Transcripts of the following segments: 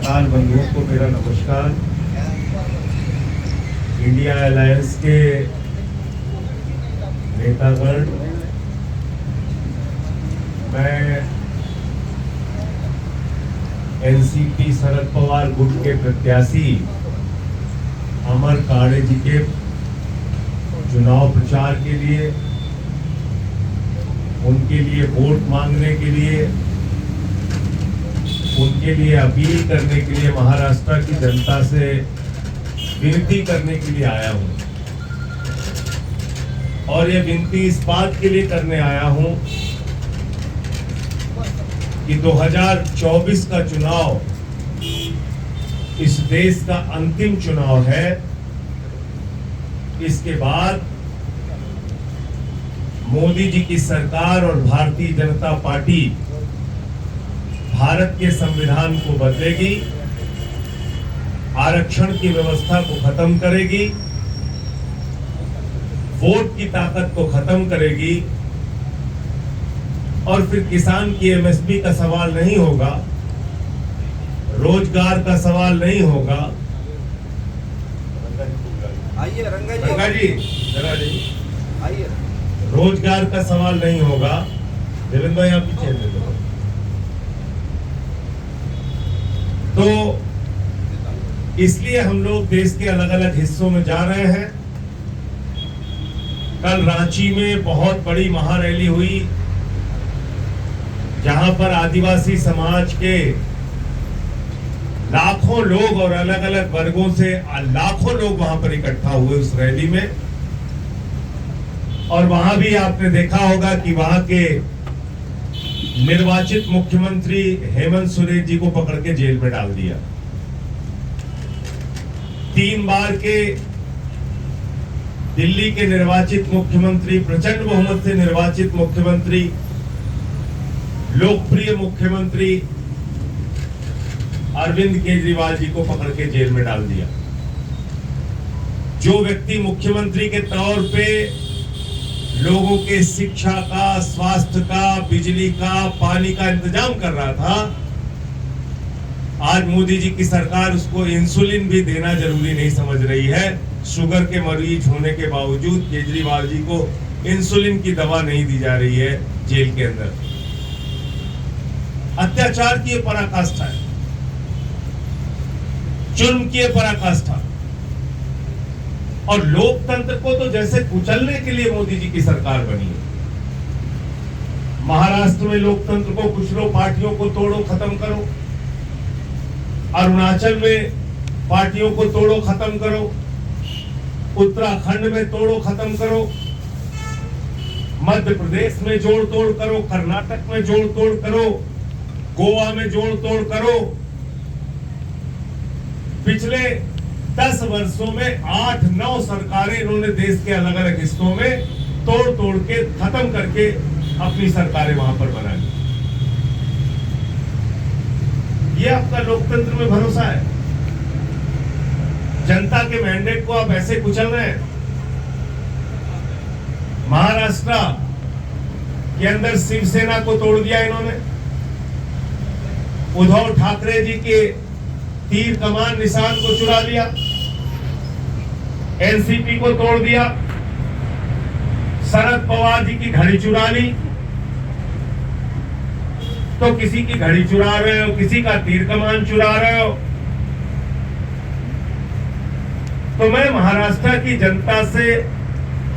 पत्रकार बंधुओं को मेरा नमस्कार। इंडिया अलायंस के नेतागण, मैं एनसीपी शरद पवार गुट के प्रत्याशी अमर काड़े जी के चुनाव प्रचार के लिए, उनके लिए वोट मांगने के लिए, उनके लिए अपील करने के लिए, महाराष्ट्र की जनता से विनती करने के लिए आया हूं। और ये विनती इस बात के लिए करने आया हूं कि 2024 का चुनाव इस देश का अंतिम चुनाव है। इसके बाद मोदी जी की सरकार और भारतीय जनता पार्टी भारत के संविधान को बदलेगी, आरक्षण की व्यवस्था को खत्म करेगी, वोट की ताकत को खत्म करेगी और फिर किसान की एमएसपी का सवाल नहीं होगा, रोजगार का सवाल नहीं होगा। आइए रंगा जी आइए। रोजगार का सवाल नहीं होगा। देवेंद्र भाई आप पीछे दे दो। तो इसलिए हम लोग देश के अलग अलग हिस्सों में जा रहे हैं। कल रांची में बहुत बड़ी महारैली हुई, जहां पर आदिवासी समाज के लाखों लोग और अलग अलग वर्गों से लाखों लोग वहां पर इकट्ठा हुए उस रैली में। और वहां भी आपने देखा होगा कि वहां के निर्वाचित मुख्यमंत्री हेमंत सोरेन जी को पकड़ के जेल में डाल दिया। 3 बार के दिल्ली के निर्वाचित मुख्यमंत्री, प्रचंड बहुमत से निर्वाचित मुख्यमंत्री, लोकप्रिय मुख्यमंत्री अरविंद केजरीवाल जी को पकड़ के जेल में डाल दिया। जो व्यक्ति मुख्यमंत्री के तौर पे लोगों के शिक्षा का, स्वास्थ्य का, बिजली का, पानी का इंतजाम कर रहा था, आज मोदी जी की सरकार उसको इंसुलिन भी देना जरूरी नहीं समझ रही है। शुगर के मरीज होने के बावजूद केजरीवाल जी को इंसुलिन की दवा नहीं दी जा रही है जेल के अंदर। अत्याचार की पराकाष्ठा है, जुर्म की पराकाष्ठा। और लोकतंत्र को तो जैसे कुचलने के लिए मोदी जी की सरकार बनी है। महाराष्ट्र में लोकतंत्र को कुचलो, पार्टियों को तोड़ो, खत्म करो। अरुणाचल में पार्टियों को तोड़ो, खत्म करो। उत्तराखंड में तोड़ो, खत्म करो। मध्य प्रदेश में जोड़ तोड़ करो, कर्नाटक में जोड़ तोड़ करो, गोवा में जोड़ तोड़ करो। पिछले 10 वर्षों में 8-9 सरकारें इन्होंने देश के अलग अलग हिस्सों में तोड़ तोड़ के खत्म करके अपनी सरकारें वहां पर बना ली। ये आपका लोकतंत्र में भरोसा है? जनता के मैंडेट को आप ऐसे कुचल रहे हैं। महाराष्ट्र के अंदर शिवसेना को तोड़ दिया इन्होंने। उद्धव ठाकरे जी के तीर कमान निशान को चुरा लिया, एनसीपी को तोड़ दिया, शरद पवार जी की घड़ी चुरा ली। तो किसी की घड़ी चुरा रहे हो, किसी का तीर कमान चुरा रहे हो। तो मैं महाराष्ट्र की जनता से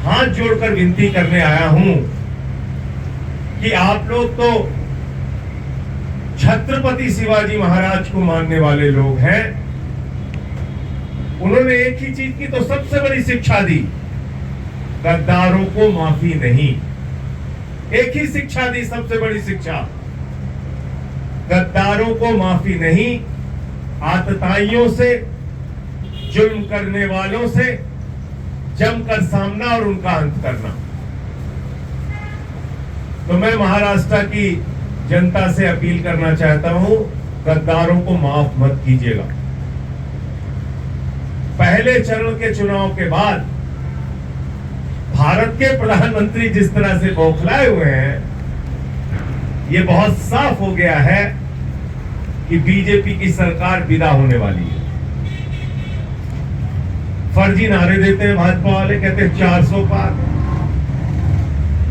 हाथ जोड़कर विनती करने आया हूं कि आप लोग तो छत्रपति शिवाजी महाराज को मानने वाले लोग हैं। उन्होंने एक ही चीज की तो सबसे बड़ी शिक्षा दी, गद्दारों को माफी नहीं। एक ही शिक्षा दी, सबसे बड़ी शिक्षा, गद्दारों को माफी नहीं। आतताइयों से, जुल्म करने वालों से जमकर सामना और उनका अंत करना। तो मैं महाराष्ट्र की जनता से अपील करना चाहता हूं, गद्दारों को माफ मत कीजिएगा। पहले चरण के चुनाव के बाद भारत के प्रधानमंत्री जिस तरह से बौखलाए हुए हैं, ये बहुत साफ हो गया है कि बीजेपी की सरकार विदा होने वाली है। फर्जी नारे देते हैं भाजपा वाले, कहते हैं 400 पार।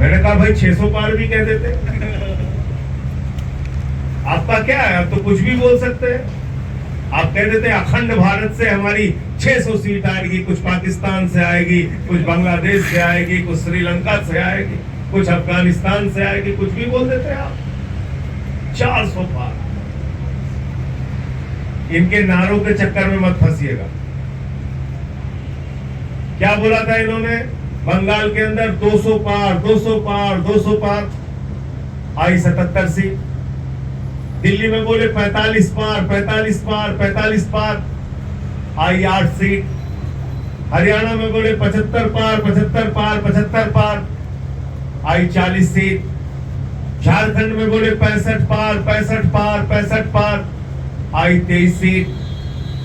मैंने कहा भाई 600 पार भी कह देते। आपका क्या है, आप तो कुछ भी बोल सकते हैं। आप कह देते हैं अखंड भारत से हमारी 600 सीट आएगी, कुछ पाकिस्तान से आएगी, कुछ बांग्लादेश से आएगी, कुछ श्रीलंका से आएगी, कुछ अफगानिस्तान से आएगी, कुछ भी बोल देते हैं आप। 400 पार। इनके नारों के चक्कर में मत फंसिएगा। क्या बोला था इन्होंने बंगाल के अंदर? 200 पार, 200 पार, 200 पार। आई 77 सीट। दिल्ली में बोले 45 पार, 45 पार, 45 पार। आई 8 सीट। हरियाणा में बोले 75 पार, 75 पार, 75 पार। आई 40 सीट। झारखंड में बोले 65 पार, 65 पार, 65 पार। आई 23 सीट।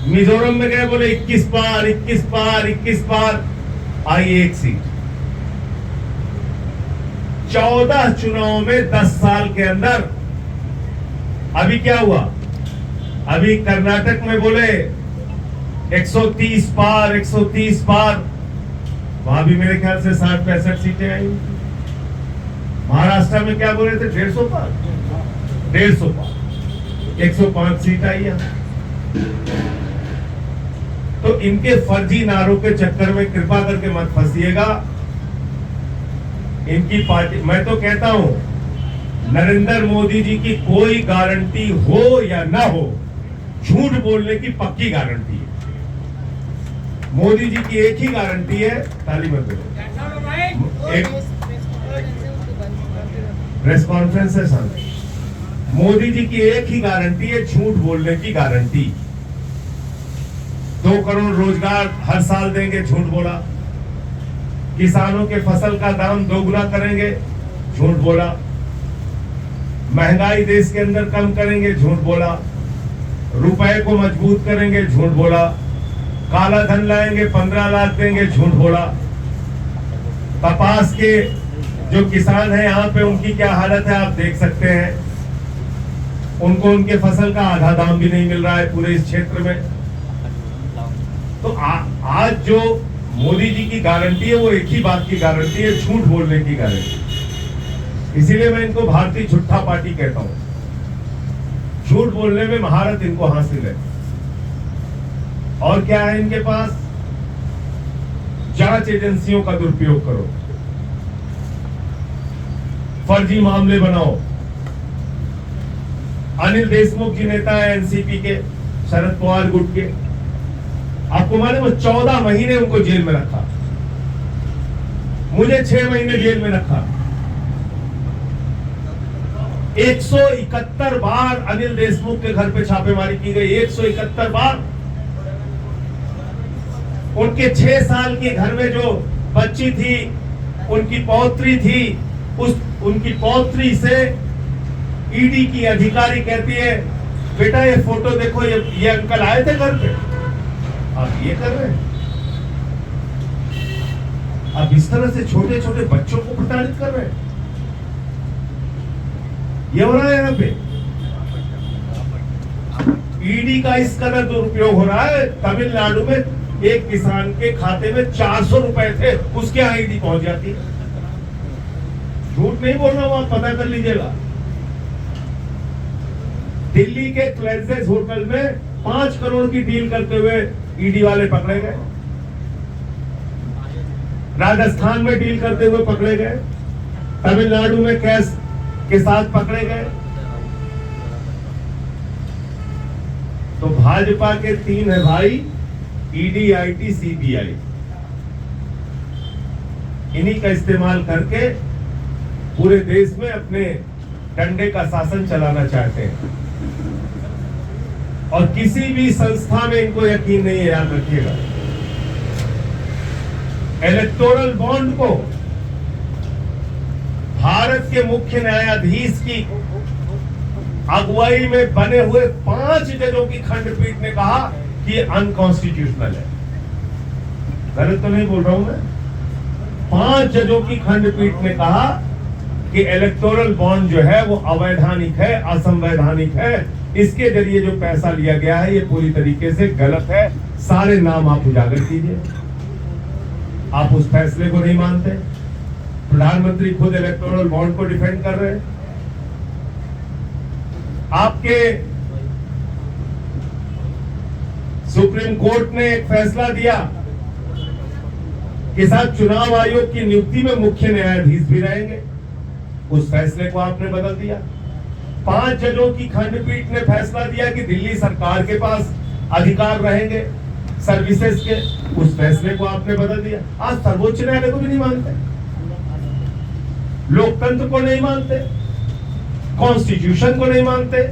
मिजोरम में गए बोले 21 पार, 21 पार, 21 पार। आई 1 सीट। 14 चुनाव में 10 साल के अंदर। अभी क्या हुआ? अभी कर्नाटक में बोले 130 पार, 130 पार। वहां भी मेरे ख्याल से 60-65 सीटें आई। महाराष्ट्र में क्या बोले थे? 150 पार, 150 पार, 105 सीट आई है। तो इनके फर्जी नारों के चक्कर में कृपा करके मत फंसिएगा। इनकी पार्टी, मैं तो कहता हूं नरेंद्र मोदी जी की कोई गारंटी हो या ना हो, झूठ बोलने की पक्की गारंटी है। मोदी जी की एक ही गारंटी है, ताली मत दो, एक प्रेस कॉन्फ्रेंस है सर। मोदी जी की एक ही गारंटी है, झूठ बोलने की गारंटी। 2 करोड़ रोजगार हर साल देंगे, झूठ बोला। किसानों के फसल का दाम दोगुना करेंगे, झूठ बोला। महंगाई देश के अंदर कम करेंगे, झूठ बोला। रुपए को मजबूत करेंगे, झूठ बोला। काला धन लाएंगे, 15 लाख देंगे, झूठ बोला। कपास के जो किसान हैं यहाँ पे, उनकी क्या हालत है आप देख सकते हैं। उनको उनके फसल का आधा दाम भी नहीं मिल रहा है पूरे इस क्षेत्र में। तो आज जो मोदी जी की गारंटी है वो एक ही बात की गारंटी है, झूठ बोलने की गारंटी। इसीलिए मैं इनको भारतीय झूठा पार्टी कहता हूं। झूठ बोलने में महारत इनको हासिल है। और क्या है इनके पास? जांच एजेंसियों का दुरुपयोग करो, फर्जी मामले बनाओ। अनिल देशमुख जी नेता है एनसीपी के, शरद पवार गुट के। आपको मालूम है 14 महीने उनको जेल में रखा, मुझे 6 महीने जेल में रखा। 171 बार अनिल देशमुख के घर पे छापेमारी की गई, 171 बार। उनके 6 साल के घर में जो बच्ची थी, उनकी पौत्री थी, उनकी पौत्री से ईडी की अधिकारी कहती है, बेटा ये फोटो देखो, ये अंकल आए थे घर पे, आप ये कर रहे हैं। आप इस तरह से छोटे छोटे बच्चों को प्रताड़ित कर रहे हैं। ये हो रहा है यहाँ पे। ईडी का इस कदर दुरुपयोग हो रहा है। तमिलनाडु में एक किसान के खाते में 400 रुपए थे, उसके यहाँ ईडी पहुंच जाती है। झूठ नहीं बोल रहा हूं, आप पता कर लीजिएगा। दिल्ली के प्लेसेस होटल में 5 करोड़ की डील करते हुए ईडी वाले पकड़े गए। राजस्थान में डील करते हुए पकड़े गए। तमिलनाडु में कैश के साथ पकड़े गए। तो भाजपा के 3 है भाई, ईडी, आईटी, सीबीआई। इन्हीं का इस्तेमाल करके पूरे देश में अपने डंडे का शासन चलाना चाहते हैं। और किसी भी संस्था में इनको यकीन नहीं है, याद रखिएगा। इलेक्टोरल बॉन्ड को भारत के मुख्य न्यायाधीश की अगुवाई में बने हुए 5 जजों की खंडपीठ ने कहा कि अनकॉन्स्टिट्यूशनल है। गलत तो नहीं बोल रहा हूं मैं। 5 जजों की खंडपीठ ने कहा कि इलेक्टोरल बॉन्ड जो है वो अवैधानिक है, असंवैधानिक है, इसके जरिए जो पैसा लिया गया है ये पूरी तरीके से गलत है। सारे नाम आप उजागर कीजिए। आप उस फैसले को नहीं मानते। प्रधानमंत्री खुद इलेक्टोरल बॉन्ड को डिफेंड कर रहे हैं। आपके सुप्रीम कोर्ट ने एक फैसला दिया कि साथ चुनाव आयोग की नियुक्ति में मुख्य न्यायाधीश भी रहेंगे। उस फैसले को आपने बदल दिया। 5 जजों की खंडपीठ ने फैसला दिया कि दिल्ली सरकार के पास अधिकार रहेंगे सर्विसेज के। उस फैसले को आपने बदल दिया। आज सर्वोच्च न्यायालय को भी नहीं मानते, लोकतंत्र को नहीं मानते, कॉन्स्टिट्यूशन को नहीं मानते।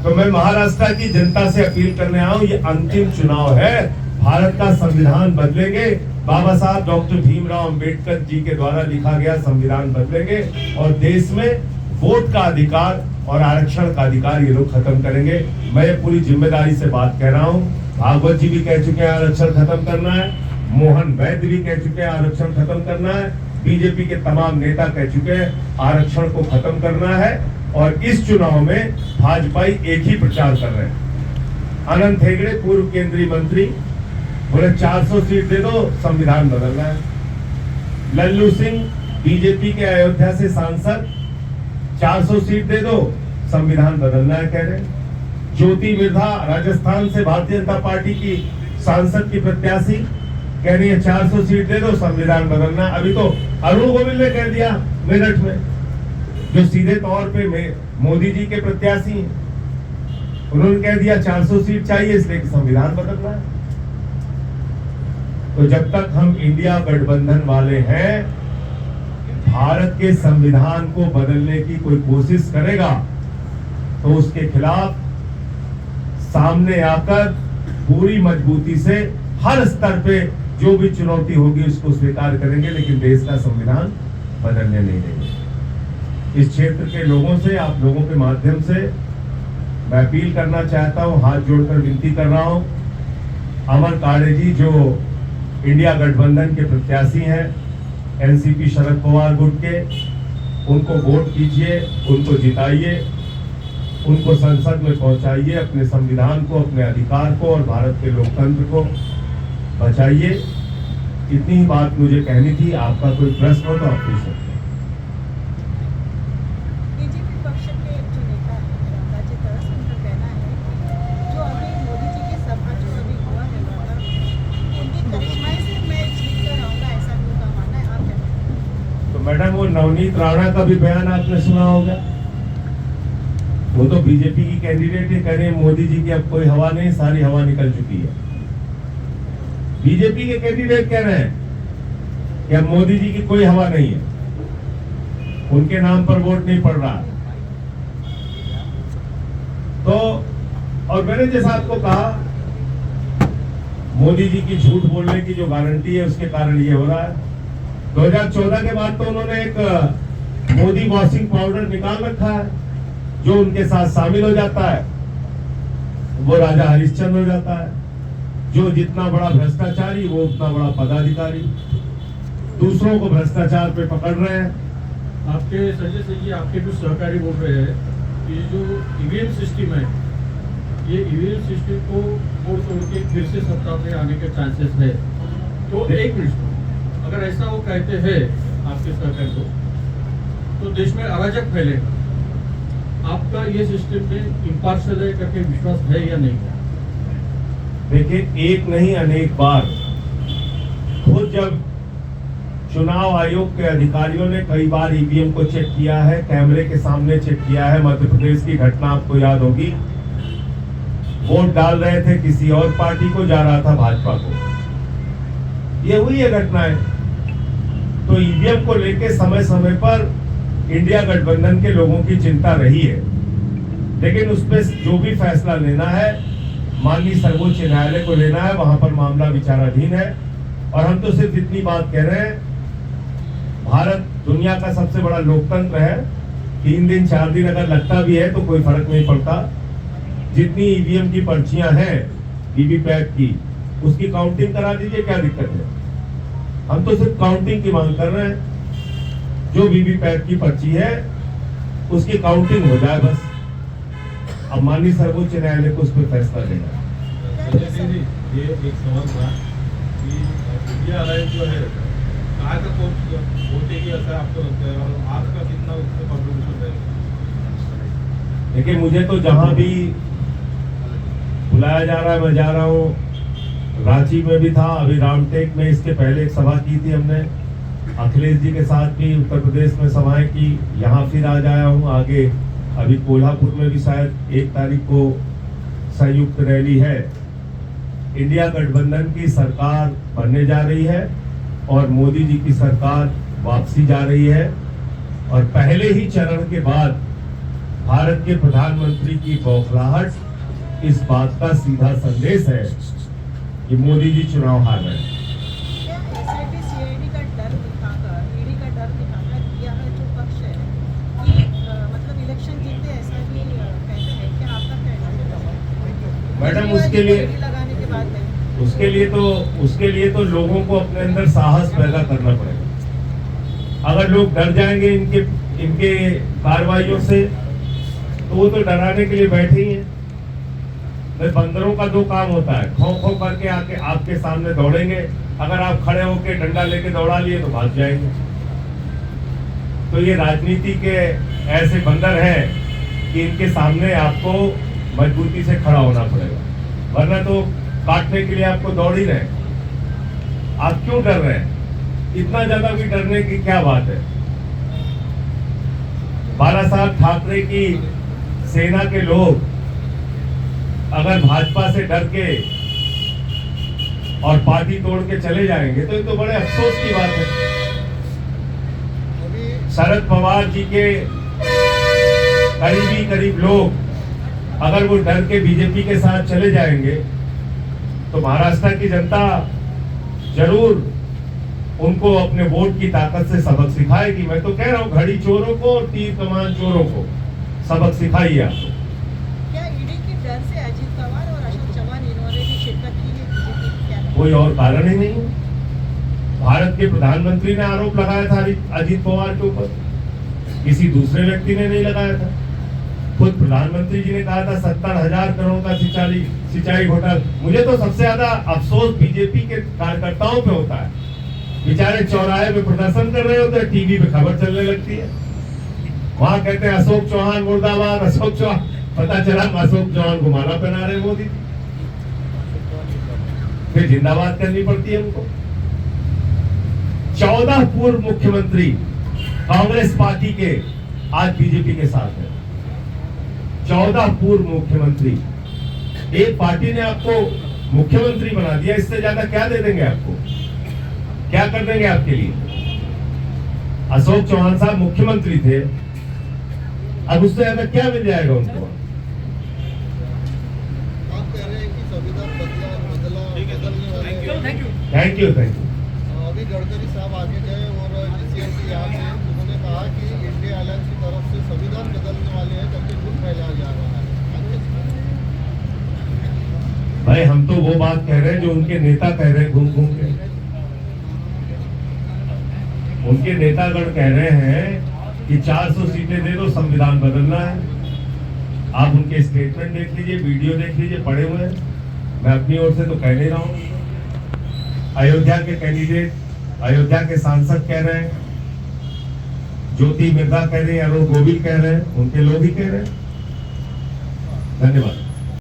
तो मैं महाराष्ट्र की जनता से अपील करने आया हूं, ये अंतिम चुनाव है। भारत का संविधान बदलेंगे। बाबा साहब डॉक्टर भीमराव अंबेडकर जी के द्वारा लिखा गया संविधान बदलेंगे और देश में वोट का अधिकार और आरक्षण का अधिकार ये लोग खत्म करेंगे। मैं ये पूरी जिम्मेदारी से बात कह रहा हूं। भागवत जी भी कह चुके हैं आरक्षण खत्म करना है, मोहन वैद्य भी कह चुके हैं आरक्षण खत्म करना है, बीजेपी के तमाम नेता कह चुके हैं आरक्षण को खत्म करना है। और इस चुनाव में भाजपाई एक ही प्रचार कर रहे हैं। अनंत हेगड़े पूर्व केंद्रीय मंत्री बोले 400 सीट दे दो, संविधान बदलना है। लल्लू सिंह बीजेपी के अयोध्या से सांसद 400 सीट दे दो, संविधान बदलना है कह रहे हैं। ज्योति मिर्धा राजस्थान से भारतीय जनता पार्टी की सांसद की प्रत्याशी कह रही है 400 सीट दे दो, संविधान बदलना। अभी तो अरुण गोविल ने कह दिया मेरठ में, जो सीधे तौर पे मोदी जी के प्रत्याशी हैं, उन्होंने कह दिया 400 सीट चाहिए इसलिए संविधान बदलना है। तो जब तक हम इंडिया गठबंधन वाले हैं, भारत के संविधान को बदलने की कोई कोशिश करेगा तो उसके खिलाफ सामने आकर पूरी मजबूती से हर स्तर पे जो भी चुनौती होगी उसको स्वीकार करेंगे, लेकिन देश का संविधान बदलने नहीं देंगे। इस क्षेत्र के लोगों से, आप लोगों के माध्यम से मैं अपील करना चाहता हूं, हाथ जोड़कर विनती कर रहा हूं। अमर काड़े जी जो इंडिया गठबंधन के प्रत्याशी हैं, एनसीपी शरद पवार गुट के, उनको वोट कीजिए, उनको जिताइए, उनको संसद में पहुंचाइए, अपने संविधान को, अपने अधिकार को और भारत के लोकतंत्र को बचाइए। इतनी ही बात मुझे कहनी थी। आपका कोई प्रश्न हो तो आप पूछ सकते हैं। बीजेपी पक्ष के जो नेता हैं रामराजे तरस, उनका कहना है कि जो अभी मोदी जी की सभा जो अभी हुआ है उनकी करिश्मा से मैं जीत कर आऊंगा, ऐसा भी उनका मानना है। आप क्या कहते हैं? तो मैडम वो नवनीत राणा का भी बयान आपने सुना होगा। वो तो बीजेपी की कैंडिडेट है, कह रहे हैं मोदी जी की अब कोई हवा नहीं, सारी हवा निकल चुकी है। बीजेपी के कैंडिडेट कह रहे हैं कि अब मोदी जी की कोई हवा नहीं है, उनके नाम पर वोट नहीं पड़ रहा। तो और मैंने जैसा आपको कहा, मोदी जी की झूठ बोलने की जो गारंटी है उसके कारण ये हो रहा है। 2014 के बाद तो उन्होंने एक मोदी वॉशिंग पाउडर निकाल रखा है, जो उनके साथ शामिल हो जाता है वो राजा हरिश्चंद्र हो जाता है। जो जितना बड़ा भ्रष्टाचारी वो उतना बड़ा पदाधिकारी। दूसरों को भ्रष्टाचार पे पकड़ रहे हैं। आपके संजय सिंह जी, आपके भी सहकारी बोल रहे हैं कि जो ईवीएम सिस्टम है, ये ईवीएम सिस्टम को तोड़ तोड़ के फिर से सत्ता में आने के चांसेस है। तो एक मिनट, अगर ऐसा वो कहते हैं आपके सहकारी तो देश में अराजक फैलेगा। आपका ये सिस्टम में इम्पार्शियल है करके विश्वास है या नहीं? देखिए, एक नहीं अनेक बार खुद जब चुनाव आयोग के अधिकारियों ने कई बार ईवीएम को चेक किया है, कैमरे के सामने चेक किया है। मध्य प्रदेश की घटना आपको याद होगी, वोट डाल रहे थे किसी और पार्टी को, जा रहा था भाजपा को। ये हुई है घटनाएं। तो ईवीएम को लेके समय समय पर इंडिया गठबंधन के लोगों की चिंता रही है, लेकिन उस पर जो भी फैसला लेना है माननीय सर्वोच्च न्यायालय को लेना है, वहां पर मामला विचाराधीन है। और हम तो सिर्फ इतनी बात कह रहे हैं, भारत दुनिया का सबसे बड़ा लोकतंत्र है। 3 दिन 4 दिन अगर लगता भी है तो कोई फर्क नहीं पड़ता। जितनी ईवीएम की पर्चियां हैं वीवीपैट की, उसकी काउंटिंग करा दीजिए, क्या दिक्कत है? हम तो सिर्फ काउंटिंग की मांग कर रहे हैं। जो वीवीपैट की पर्ची है उसकी काउंटिंग हो जाए बस। अब माननीय सर्वोच्च न्यायालय को उस पर फैसला देना है। संजय सिंह जी, ये एक सवाल था कि इंडिया अलायंस जो है कहाँ तक पहुंचेगी ऐसा आपको लगता है, और आज का कितना उसमें कॉन्ट्रीब्यूशन रहेगा? देखिए, मुझे तो जहां भी बुलाया जा रहा है मैं जा रहा हूँ। रांची में भी था, अभी रामटेक में इसके पहले एक सभा की थी हमने, अखिलेश जी के साथ भी उत्तर प्रदेश में सभाएं की, यहाँ फिर आज आया हूँ। आगे अभी कोल्हापुर में भी शायद 1 तारीख को संयुक्त रैली है। इंडिया गठबंधन की सरकार बनने जा रही है और मोदी जी की सरकार वापसी जा रही है, और पहले ही चरण के बाद भारत के प्रधानमंत्री की बौखलाहट इस बात का सीधा संदेश है कि मोदी जी चुनाव हार रहे हैं। क्या एसआईटी सीआईडी का डर दिखाकर, ईडी का डर दिखाकर किया है जो पक्ष है कि मतलब इलेक्शन जीते, ऐसा भी कहते हैं? क्या आपका कहना है? मैडम, उसके लिए ईडी लगाने के बाद नहीं। उसके लिए तो लोगों को अपने अंदर साहस पैदा करना पड़ेगा। अगर लोग डर जाएंगे इनके कार्रवाइयों से, तो वो तो डराने के लिए बैठे ही हैं। तो बंदरों का 2 काम होता है, खो खो करके आके आपके सामने दौड़ेंगे, अगर आप खड़े होके डंडा लेके दौड़ा लिए तो भाग जाएंगे। तो ये राजनीति के ऐसे बंदर हैं कि इनके सामने आपको मजबूती से खड़ा होना पड़ेगा, वरना तो काटने के लिए आपको दौड़ ही रहे। आप क्यों डर रहे हैं? इतना ज्यादा भी डरने की क्या बात है? बाला साहब ठाकरे की सेना के लोग अगर भाजपा से डर के और पार्टी तोड़ के चले जाएंगे तो ये तो बड़े अफसोस की बात है। शरद पवार जी के करीब लोग अगर वो डर के बीजेपी के साथ चले जाएंगे तो महाराष्ट्र की जनता जरूर उनको अपने वोट की ताकत से सबक सिखाएगी। मैं तो कह रहा हूँ, घड़ी चोरों को और तीर कमान चोरों को सबक सिखाइए आपको। क्या ईडी के डर से अजीत पवार और अशोक चौहान इन्होंने भी शिरकत की है बीजेपी? क्या कोई और कारण ही नहीं है। भारत के प्रधानमंत्री ने आरोप लगाया था अजीत पवार के ऊपर, किसी दूसरे व्यक्ति ने नहीं लगाया था। खुद प्रधानमंत्री जी ने कहा था 70,000 करोड़ का सिंचाई घोटाला। मुझे तो सबसे ज्यादा अफसोस बीजेपी के कार्यकर्ताओं पे होता है। बेचारे चौराहे पे प्रदर्शन कर रहे होते हैं, टीवी पे खबर चलने लगती है, वहां कहते हैं अशोक चौहान मुर्दाबाद, अशोक चौहान। पता चला अशोक चौहान को माला पहना रहे मोदी, फिर जिंदाबाद करनी पड़ती है उनको। 14 पूर्व मुख्यमंत्री कांग्रेस पार्टी के आज बीजेपी के साथ है। 14 पूर्व मुख्यमंत्री, एक पार्टी ने आपको मुख्यमंत्री बना दिया, इससे ज्यादा क्या दे देंगे आपको? क्या कर देंगे आपके लिए? अशोक चौहान साहब मुख्यमंत्री थे, अब उससे ज्यादा क्या मिल जाएगा उनको? आप कह रहे हैं कि संविधान बदलने वाले। Thank you. अभी गडकरी साहब आगे गए और जीसीएमसी यहाँ पे उन्होंने कहा कि इंडिया अलायंस की तरफ से संविधान बदलने वाले हैं, करके झूठ फैलाया जा रहा है। भाई, हम तो वो बात कह रहे हैं जो उनके नेता कह रहे हैं घूम घूम के। उनके नेतागण कह रहे हैं कि 400 सीटें दे दो, संविधान बदलना है। आप उनके स्टेटमेंट देख लीजिए, वीडियो देख लीजिए, पड़े हुए हैं। मैं अपनी ओर से तो कह नहीं रहा हूं। अयोध्या के कैंडिडेट, अयोध्या के सांसद कह रहे हैं, ज्योति मिर्धा कह रहे हैं, अरुण गोविल कह रहे हैं, उनके लोग ही कह रहे हैं। धन्यवाद।